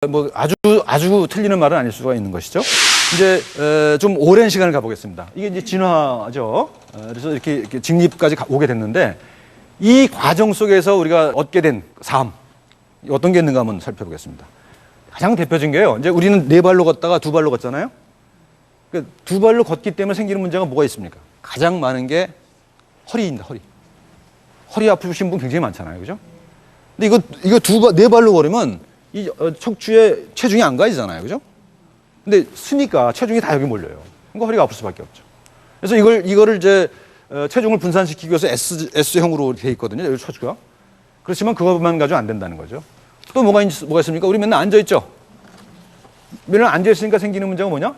뭐 아주 틀리는 말은 아닐 수가 있는 것이죠. 이제 좀 오랜 시간을 가보겠습니다. 이게 이제 진화죠. 그래서 이렇게 직립까지 오게 됐는데 이 과정 속에서 우리가 얻게 된 삶 어떤 게 있는가 한번 살펴보겠습니다. 가장 대표적인 게요. 이제 우리는 네 발로 걷다가 두 발로 걷잖아요. 그러니까 두 발로 걷기 때문에 생기는 문제가 뭐가 있습니까? 가장 많은 게 허리입니다. 허리 아프신 분 굉장히 많잖아요, 그죠? 근데 이거 네 발로 걸으면 이 척추에 체중이 안 가지잖아요, 그죠? 근데 쓰니까 체중이 다 여기 몰려요. 그러니까 허리가 아플 수밖에 없죠. 그래서 이거를 이제 체중을 분산시키기 위해서 S형으로 돼 있거든요, 여기 척추가. 그렇지만 그것만 가지고 안 된다는 거죠. 또 뭐가 있습니까? 우리 맨날 앉아 있죠. 맨날 앉아 있으니까 생기는 문제가 뭐냐?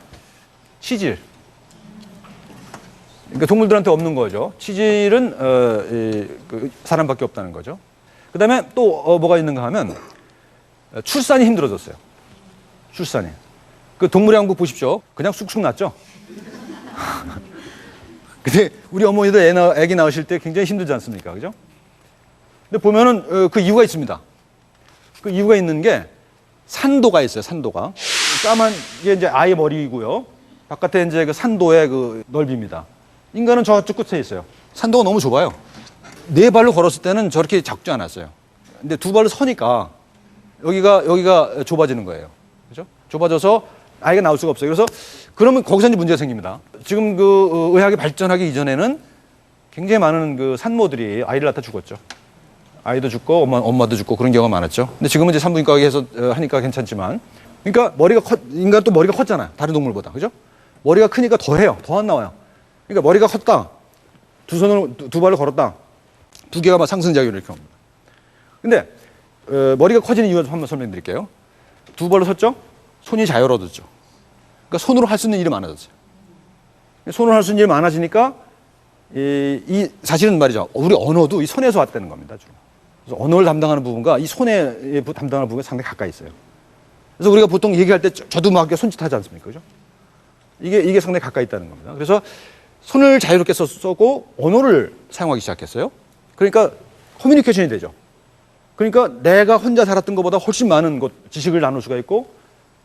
치질. 그러니까 동물들한테 없는 거죠. 치질은 사람밖에 없다는 거죠. 그다음에 또 뭐가 있는가 하면 출산이 힘들어졌어요. 출산이. 그 동물의 왕국 보십시오. 그냥 쑥쑥 났죠. 근데 우리 어머니도 애기 낳으실 때 굉장히 힘들지 않습니까? 그죠? 근데 보면은 그 이유가 있습니다. 그 이유가 있는 게 산도가 있어요. 산도가. 까만 게 이제 아이의 머리이고요. 바깥에 이제 그 산도의 그 넓이입니다. 인간은 저쪽 끝에 있어요. 산도가 너무 좁아요. 네 발로 걸었을 때는 저렇게 작지 않았어요. 근데 두 발로 서니까 여기가 좁아지는 거예요. 그죠? 좁아져서 아이가 나올 수가 없어요. 그래서 그러면 거기서 이제 문제가 생깁니다. 지금 그 의학이 발전하기 이전에는 굉장히 많은 그 산모들이 아이를 낳다 죽었죠. 아이도 죽고 엄마도 죽고 그런 경우가 많았죠. 근데 지금은 이제 산부인과 해서 하니까 괜찮지만, 그러니까 인간 또 머리가 컸잖아요. 다른 동물보다, 그죠? 머리가 크니까 더 해요. 더 안 나와요. 그러니까 머리가 컸다. 두 발로 걸었다. 두 개가 막 상승작용을 이렇게 합니다. 근데 머리가 커지는 이유 한번 설명드릴게요. 두 발로 섰죠? 손이 자유로워졌죠. 그러니까 손으로 할 수 있는 일이 많아졌어요. 손으로 할 수 있는 일이 많아지니까 사실은 말이죠. 우리 언어도 이 손에서 왔다는 겁니다. 주로. 그래서 언어를 담당하는 부분과 이 손에 담당하는 부분이 상당히 가까이 있어요. 그래서 우리가 보통 얘기할 때 저도 막 손짓하지 않습니까? 그죠? 이게 상당히 가까이 있다는 겁니다. 그래서 손을 자유롭게 쓰고 언어를 사용하기 시작했어요. 그러니까 커뮤니케이션이 되죠. 그러니까 내가 혼자 살았던 것보다 훨씬 많은 지식을 나눌 수가 있고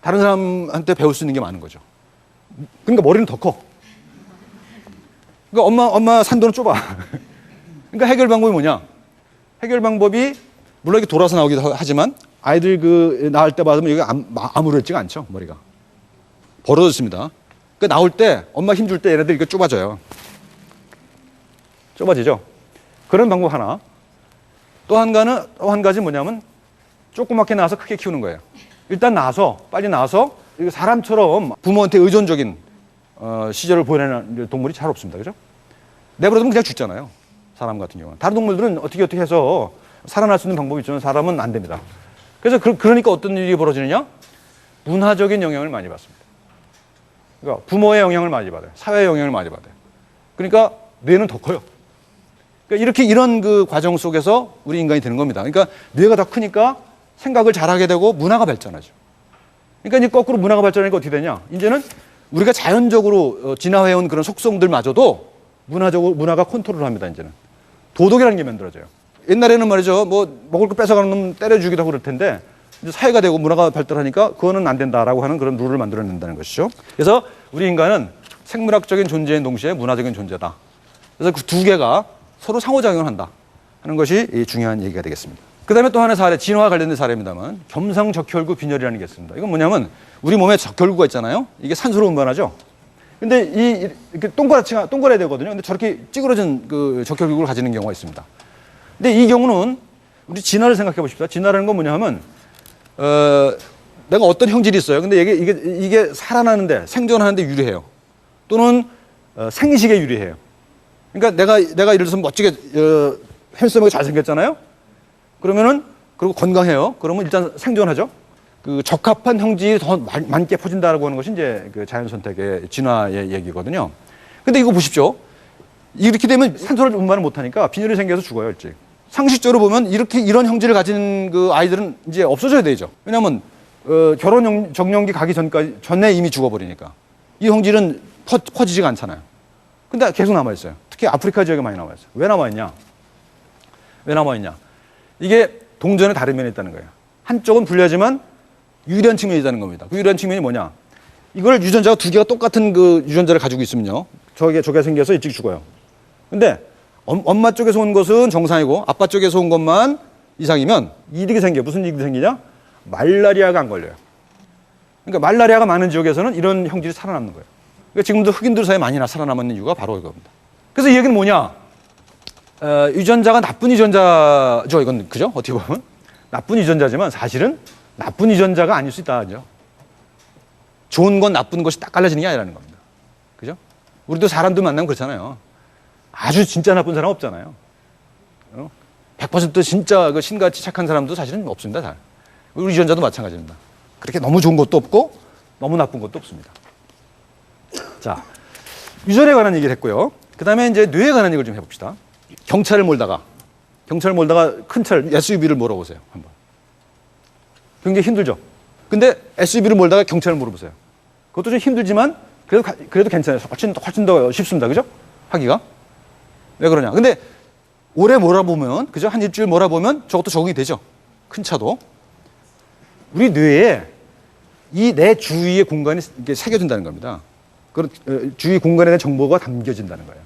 다른 사람한테 배울 수 있는 게 많은 거죠. 그러니까 머리는 더 커. 그러니까 엄마 산도는 좁아. 그러니까 해결 방법이 뭐냐? 해결 방법이 물론 이렇게 돌아서 나오기도 하지만 아이들 낳을 때 받으면 여기 아무렇지가 않죠. 머리가 벌어졌습니다. 그러니까 나올 때 엄마 힘줄 때 얘네들 이렇게 좁아져요. 좁아지죠. 그런 방법 하나. 또 한 가지 뭐냐면 조그맣게 낳아서 크게 키우는 거예요. 일단 빨리 낳아서 사람처럼 부모한테 의존적인 시절을 보내는 동물이 잘 없습니다. 그죠? 내버려두면 그냥 죽잖아요. 사람 같은 경우는. 다른 동물들은 어떻게 해서 살아날 수 있는 방법이 있지만 사람은 안 됩니다. 그래서 그러니까 어떤 일이 벌어지느냐? 문화적인 영향을 많이 받습니다. 그러니까 부모의 영향을 많이 받아요. 사회의 영향을 많이 받아요. 그러니까 뇌는 더 커요. 그러니까 이런 그 과정 속에서 우리 인간이 되는 겁니다. 그러니까 뇌가 더 크니까 생각을 잘하게 되고 문화가 발전하죠. 그러니까 이제 거꾸로 문화가 발전하니까 어떻게 되냐? 이제는 우리가 자연적으로 진화해온 그런 속성들마저도 문화가 컨트롤합니다. 이제는 도덕이라는 게 만들어져요. 옛날에는 말이죠, 뭐 먹을 거 뺏어가는 놈 때려주기도 하고 그럴 텐데 이제 사회가 되고 문화가 발달하니까 그거는 안 된다라고 하는 그런 룰을 만들어낸다는 것이죠. 그래서 우리 인간은 생물학적인 존재인 동시에 문화적인 존재다. 그래서 그 두 개가 서로 상호작용을 한다 하는 것이 중요한 얘기가 되겠습니다. 그 다음에 또 하나의 사례, 진화와 관련된 사례입니다만 겸상적혈구 빈혈이라는 게 있습니다. 이건 뭐냐면 우리 몸에 적혈구가 있잖아요. 이게 산소로 운반하죠. 근데 이렇게 동그래야 되거든요. 근데 저렇게 찌그러진 그 적혈구를 가지는 경우가 있습니다. 근데 이 경우는 우리 진화를 생각해 보십시오. 진화라는 건 뭐냐 하면 내가 어떤 형질이 있어요. 근데 이게 살아나는데 생존하는데 유리해요. 또는 생식에 유리해요. 그러니까 내가 예를 들어서 멋지게 핸섬하게 잘생겼잖아요. 그리고 건강해요. 그러면 일단 생존하죠. 그 적합한 형질이 더 많게 퍼진다라고 하는 것이 이제 그 자연 선택의 진화의 얘기거든요. 근데 이거 보십시오. 이렇게 되면 산소를 운반을 못하니까 빈혈이 생겨서 죽어요, 일찍. 상식적으로 보면 이런 형질을 가진 그 아이들은 이제 없어져야 되죠. 왜냐하면 결혼 정년기 가기 전에 이미 죽어버리니까 이 형질은 퍼지지가 않잖아요. 근데 계속 남아있어요. 특히 아프리카 지역에 많이 남아있어요. 왜 남아있냐? 이게 동전의 다른 면이 있다는 거예요. 한쪽은 불리하지만 유리한 측면이 있다는 겁니다. 그 유리한 측면이 뭐냐? 이걸 유전자가 두 개가 똑같은 그 유전자를 가지고 있으면요. 저게 생겨서 일찍 죽어요. 근데 엄마 쪽에서 온 것은 정상이고 아빠 쪽에서 온 것만 이상이면 이득이 생겨. 무슨 이득이 생기냐? 말라리아가 안 걸려요. 그러니까 말라리아가 많은 지역에서는 이런 형질이 살아남는 거예요. 그러니까 지금도 흑인들 사이에 많이 살아남는 이유가 바로 이겁니다. 그래서 이 얘기는 뭐냐? 유전자가 나쁜 유전자죠. 이건 그죠? 어떻게 보면 나쁜 유전자지만 사실은 나쁜 유전자가 아닐 수 있다. 그죠? 좋은 건 나쁜 것이 딱 갈라지는 게 아니라는 겁니다. 그죠? 우리도 사람들 만나면 그렇잖아요. 아주 진짜 나쁜 사람 없잖아요. 100% 진짜 그 신같이 착한 사람도 사실은 없습니다. 잘. 우리 유전자도 마찬가지입니다. 그렇게 너무 좋은 것도 없고 너무 나쁜 것도 없습니다. 자, 유전에 관한 얘기를 했고요. 그 다음에 이제 뇌에 관한 얘기를 좀 해봅시다. 경찰을 몰다가 큰 차 SUV를 몰아보세요. 한번. 굉장히 힘들죠. 근데 SUV를 몰다가 경찰을 물어보세요. 그것도 좀 힘들지만 그래도 괜찮아요. 훨씬 더 쉽습니다. 그죠? 하기가. 왜 그러냐? 근데 오래 몰아보면, 그죠? 한 일주일 몰아보면 저것도 적응이 되죠. 큰 차도. 우리 뇌에 이 내 주위의 공간이 이렇게 새겨진다는 겁니다. 그 주위 공간에 대한 정보가 담겨진다는 거예요.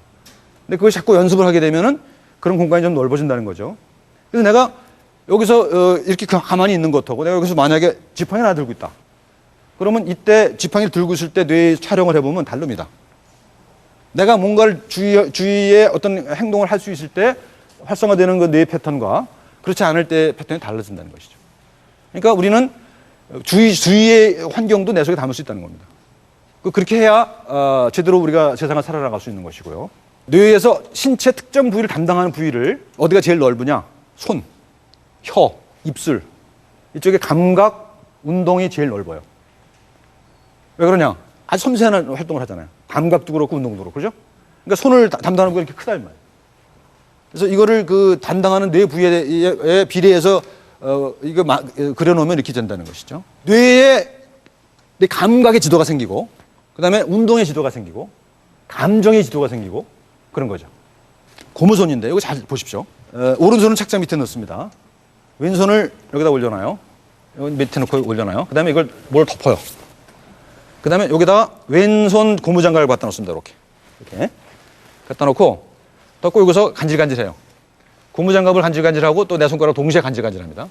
근데 그걸 자꾸 연습을 하게 되면은 그런 공간이 좀 넓어진다는 거죠. 그래서 내가 여기서 이렇게 가만히 있는 것하고 내가 여기서 만약에 지팡이를 하나 들고 있다. 그러면 이때 지팡이를 들고 있을 때 뇌 촬영을 해보면 다릅니다. 내가 뭔가를 주위에 어떤 행동을 할 수 있을 때 활성화되는 그 뇌 패턴과 그렇지 않을 때 패턴이 달라진다는 것이죠. 그러니까 우리는 주위의 환경도 내 속에 담을 수 있다는 겁니다. 그렇게 해야 제대로 우리가 세상을 살아나갈 수 있는 것이고요. 뇌에서 신체 특정 부위를 담당하는 부위를 어디가 제일 넓으냐? 손, 혀, 입술 이쪽에 감각, 운동이 제일 넓어요. 왜 그러냐? 아주 섬세한 활동을 하잖아요. 감각도 그렇고 운동도 그렇고 그죠? 그러니까 손을 담당하는 거 이렇게 크다 이 말이에요. 그래서 이거를 그 담당하는 뇌 부위에 비례해서 이거 그려놓으면 이렇게 된다는 것이죠. 뇌에 감각의 지도가 생기고, 그 다음에 운동의 지도가 생기고, 감정의 지도가 생기고, 그런 거죠. 고무손인데, 이거 잘 보십시오. 오른손은 책상 밑에 넣습니다. 왼손을 여기다 올려놔요. 여기 밑에 놓고 올려놔요. 그 다음에 이걸 뭘 덮어요. 그 다음에 여기다가 왼손 고무장갑을 갖다 놓습니다. 이렇게. 갖다 놓고, 덮고 여기서 간질간질해요. 고무장갑을 간질간질하고 또 내 손가락 동시에 간질간질합니다.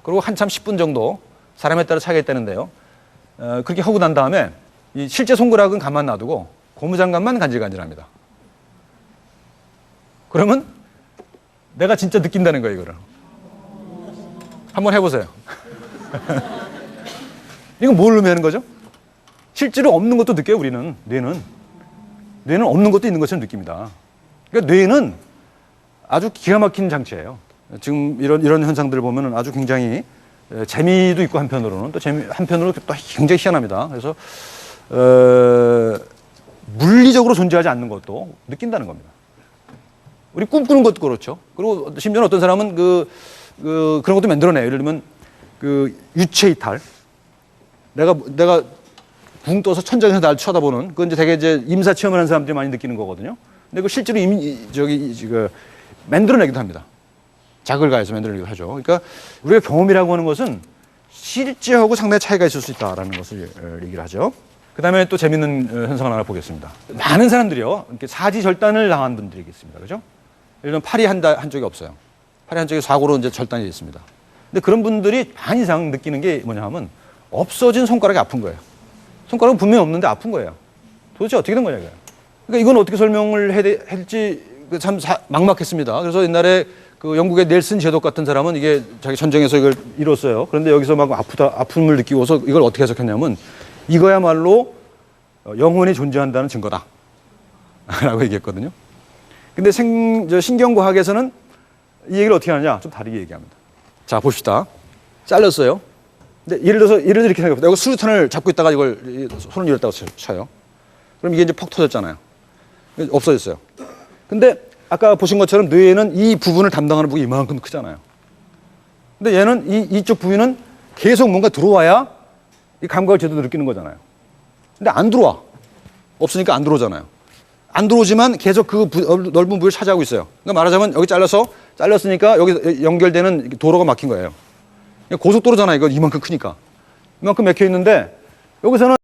그리고 한참 10분 정도 사람에 따라 차이가 있다는데요. 그렇게 하고 난 다음에 이 실제 손가락은 가만 놔두고 고무장갑만 간질간질합니다. 그러면 내가 진짜 느낀다는 거예요, 이거를. 한번 해보세요. 이건 뭘 의미하는 거죠? 실제로 없는 것도 느껴요, 우리는. 뇌는 없는 것도 있는 것처럼 느낍니다. 그러니까 뇌는 아주 기가 막힌 장치예요. 지금 이런 현상들을 보면 아주 굉장히 재미도 있고 한편으로는 또 한편으로 또 굉장히 희한합니다. 그래서 물리적으로 존재하지 않는 것도 느낀다는 겁니다. 우리 꿈꾸는 것도 그렇죠. 그리고 심지어는 어떤 사람은 그런 것도 만들어내요. 예를 들면 유체 이탈. 내가 붕 떠서 천장에서 날 쳐다보는 그건 이제 되게 이제 임사 체험을 하는 사람들이 많이 느끼는 거거든요. 근데 그 실제로 만들어내기도 합니다. 자극을 가해서 만들어내기도 하죠. 그러니까 우리가 경험이라고 하는 것은 실제하고 상당히 차이가 있을 수 있다라는 것을 얘기를 하죠. 그 다음에 또 재밌는 현상을 하나 보겠습니다. 많은 사람들이요, 이렇게 사지절단을 당한 분들이 있습니다. 그죠? 예를 들면 팔이 한쪽이 없어요. 팔이 한쪽이 사고로 이제 절단이 있습니다. 근데 그런 분들이 반 이상 느끼는 게 뭐냐 하면 없어진 손가락이 아픈 거예요. 손가락은 분명히 없는데 아픈 거예요. 도대체 어떻게 된 거냐, 이거예요. 그러니까 이건 어떻게 설명을 해야 할지 참 막막했습니다. 그래서 옛날에 그 영국의 넬슨 제독 같은 사람은 이게 자기 전쟁에서 이걸 이뤘어요. 그런데 여기서 막 아픔을 느끼고서 이걸 어떻게 해석했냐면 이거야말로 영혼이 존재한다는 증거다. 라고 얘기했거든요. 근데 신경과학에서는 이 얘기를 어떻게 하느냐? 좀 다르게 얘기합니다. 자, 봅시다. 잘렸어요. 근데 예를 들어서 이렇게 생각해보세요. 내가 수류탄을 잡고 있다가 이걸 손을 이랬다고 쳐요. 그럼 이게 이제 퍽 터졌잖아요. 없어졌어요. 근데 아까 보신 것처럼 뇌에는 이 부분을 담당하는 부분이 이만큼 크잖아요. 근데 얘는 이쪽 부위는 계속 뭔가 들어와야 이 감각을 제대로 느끼는 거잖아요. 근데 안 들어와. 없으니까 안 들어오잖아요. 안 들어오지만 계속 그 넓은 부위를 차지하고 있어요. 그러니까 말하자면 여기 잘렸으니까 여기 연결되는 도로가 막힌 거예요. 고속도로잖아요. 이거 이만큼 크니까. 이만큼 맥혀 있는데 여기서는